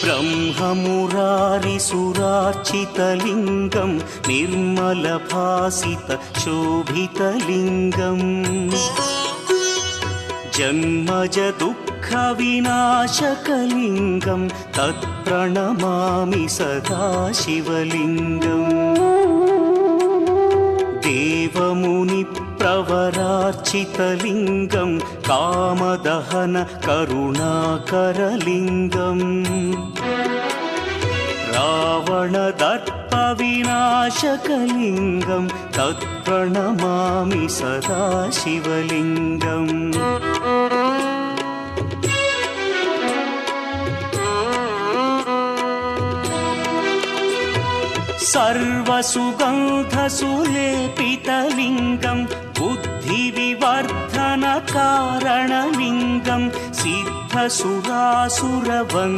ब्रह्ममुरारिसुरार्चितलिङ्गं निर्मलभासितशोभितलिङ्गम् जन्मजदुःखविनाशकलिङ्गं तत्प्रणमामि सदा शिवलिङ्गम् देवमुनिप्रवरार्चितलिङ्गं कामदहन करुणाकरलिङ्गम् रावणदर्पविनाशकलिङ्गं तत्प्रणमामि सदा शिवलिङ्गम् सर्वसुगन्धसुलेपितलिङ्गं बुद्धिविवर्धनकारणलिङ्गं सिद्धसुरासुरवन्द्यलिङ्गम्